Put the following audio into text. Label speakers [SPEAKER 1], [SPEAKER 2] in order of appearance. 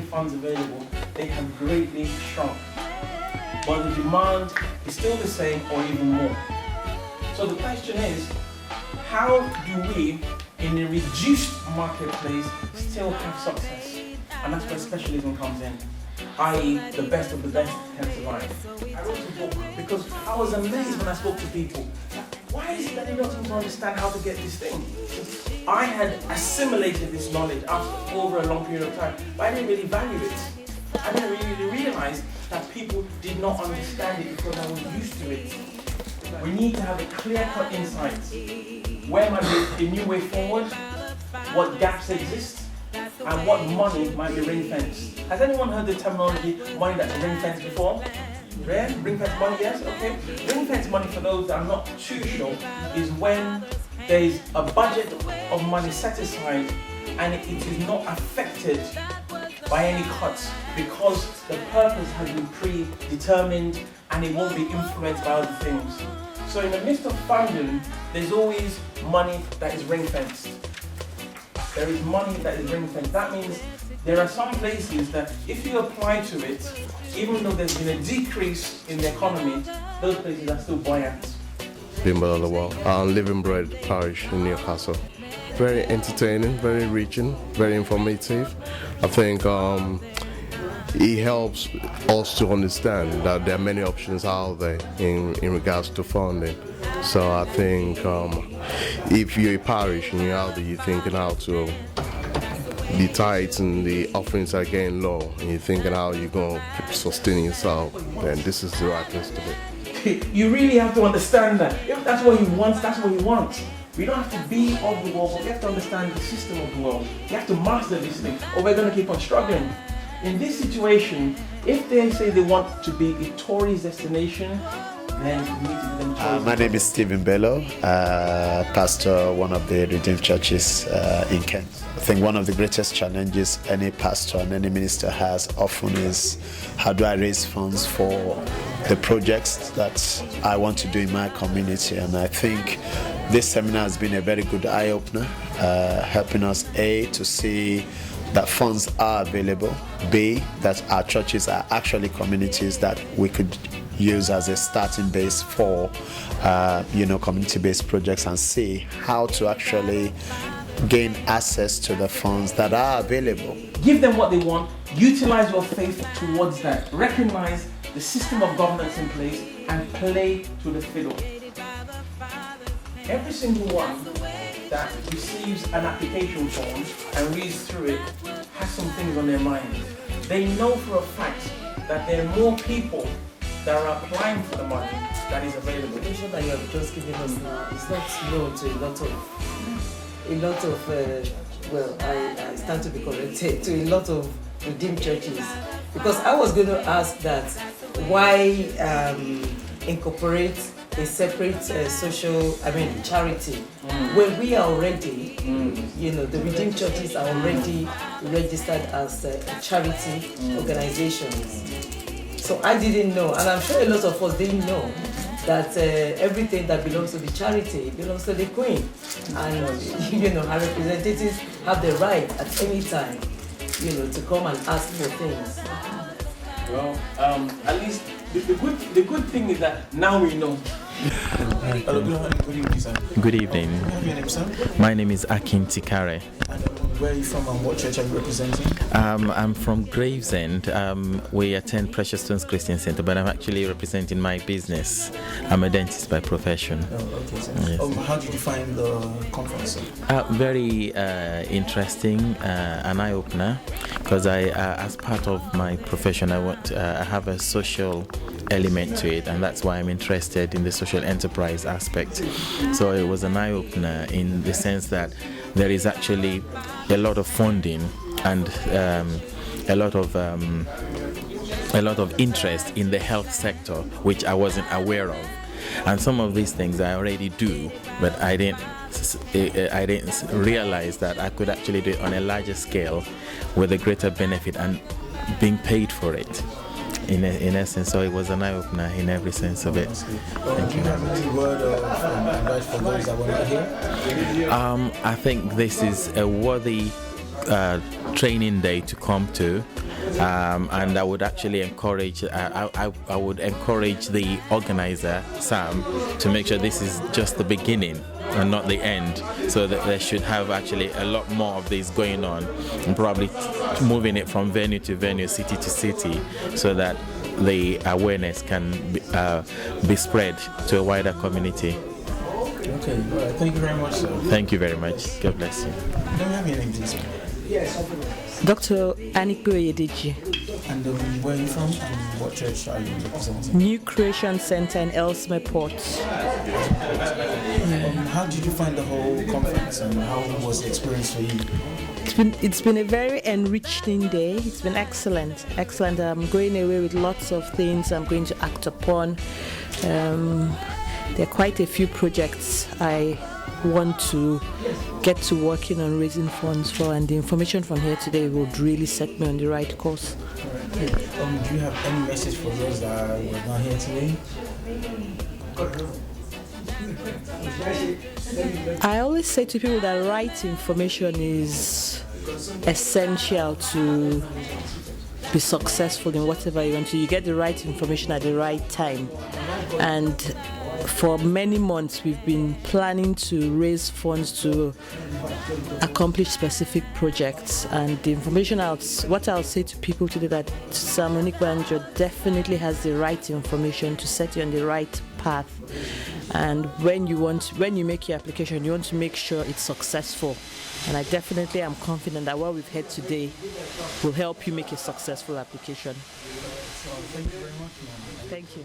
[SPEAKER 1] funds available, they have greatly shrunk. But the demand is still the same or even more. So the question is, how do we, in a reduced marketplace, still have success? And that's where specialism comes in, i.e. the best of the best can survive. I wrote a book because I was amazed when I spoke to people. Why is it that they don't seem to understand how to get this thing? I had assimilated this knowledge over a long period of time, but I didn't really value it. I didn't really realize that people did not understand it because I was used to it. We need to have a clear-cut insight. Where might be a new way forward? What gaps exist? And what money might be ring-fenced? Has anyone heard the terminology money that's ring-fenced before? Rare? Ring-fenced money, yes? Okay. Ring-fenced money, for those that are not too sure, is when there is a budget of money set aside and it is not affected by any cuts because the purpose has been predetermined and it won't be influenced by other things. So in the midst of funding, there's always money that is ring-fenced. There is money that is ring-fenced. That means there are some places that if you apply to it, even though there's been a decrease in the economy, those places are still buoyant.
[SPEAKER 2] Living Bread Parish in Newcastle. Very entertaining, very reaching, very informative. I think it helps us to understand that there are many options out there in regards to funding. So I think if you're a parish and you're out there, you're thinking how to, the tithes and the offerings are getting low, and you're thinking how you're going to keep sustaining yourself, then this is the right place to be.
[SPEAKER 1] You really have to understand that. If that's what he wants, that's what he wants. We don't have to be of the world, but we have to understand the system of the world. You have to master this thing, or we're going to keep on struggling. In this situation, if they say they want to be a tourist destination, then we need to give them choice.
[SPEAKER 3] My name is Stephen Bello, pastor one of the Redeemed churches in Kent. I think one of the greatest challenges any pastor and any minister has often is, how do I raise funds for the projects that I want to do in my community? And I think this seminar has been a very good eye-opener, helping us A, to see that funds are available, B, that our churches are actually communities that we could use as a starting base for community-based projects, and C, how to actually gain access to the funds that are available.
[SPEAKER 1] Give them what they want, utilize your faith towards that, recognize the system of governance in place and play to the fiddle. Every single one that receives an application form and reads through it has some things on their mind. They know for a fact that there are more people that are applying for the money that is available.
[SPEAKER 4] The information that you have just given us now is not known to a lot of I stand to be corrected, to a lot of redeemed churches. Because I was going to ask that, why incorporate a separate charity when we are already, the redeemed churches are already registered as charity organizations. So I didn't know, and I'm sure a lot of us didn't know, that everything that belongs to the charity belongs to the Queen. And, our representatives have the right at any time, to come and ask for things.
[SPEAKER 1] Well, at least the good thing is that now we know.
[SPEAKER 5] Hello, good evening, sir.
[SPEAKER 6] Good evening.
[SPEAKER 5] Can I have your name, sir?
[SPEAKER 6] My name is Akin Tikare.
[SPEAKER 5] And where are you from and what church are you representing?
[SPEAKER 6] I'm from Gravesend. We attend Precious Stones Christian Center, but I'm actually representing my business. I'm a dentist by profession.
[SPEAKER 5] Oh, okay, sir.
[SPEAKER 6] Yes.
[SPEAKER 5] How did you find the conference, sir?
[SPEAKER 6] Very interesting, an eye-opener, because as part of my profession, I have a social element to it, and that's why I'm interested in the social enterprise aspect. So it was an eye-opener in the sense that there is actually a lot of funding and a lot of interest in the health sector, which I wasn't aware of. And some of these things I already do, but I didn't realize that I could actually do it on a larger scale with a greater benefit and being paid for it. In essence, so it was an eye-opener in every sense of it.
[SPEAKER 5] Thank you. Do you have any word of advice for those that were not here?
[SPEAKER 6] I think this is a worthy training day to come to, and I would actually encourage I would encourage the organizer, Sam, to make sure this is just the beginning and not the end, so that they should have actually a lot more of this going on, and probably moving it from venue to venue, city to city, so that the awareness can be spread to a wider community.
[SPEAKER 5] Okay, all right. Thank you very much, sir.
[SPEAKER 6] Thank you very much. God bless you.
[SPEAKER 5] Let me have your name, please.
[SPEAKER 7] Dr. Anikwe Yedeji,
[SPEAKER 5] And where are you from and what church are you representing?
[SPEAKER 7] New Creation Center in Ellesmere Port.
[SPEAKER 5] How did you find the whole conference and how was the experience for you?
[SPEAKER 7] It's been a very enriching day. It's been excellent. I'm going away with lots of things I'm going to act upon. There are quite a few projects I want to get to working on raising funds for, and the information from here today would really set me on the right course.
[SPEAKER 5] Do you have any message for those that were not here today?
[SPEAKER 7] I always say to people that right information is essential to be successful in whatever you want to. You get the right information at the right time. And for many months we've been planning to raise funds to accomplish specific projects, and the information what I'll say to people today, that Sam Onikwanjo definitely has the right information to set you on the right path. And when you make your application, you want to make sure it's successful. And I definitely am confident that what we've heard today will help you make a successful application.
[SPEAKER 5] Thank you very much, ma'am.
[SPEAKER 7] Thank you.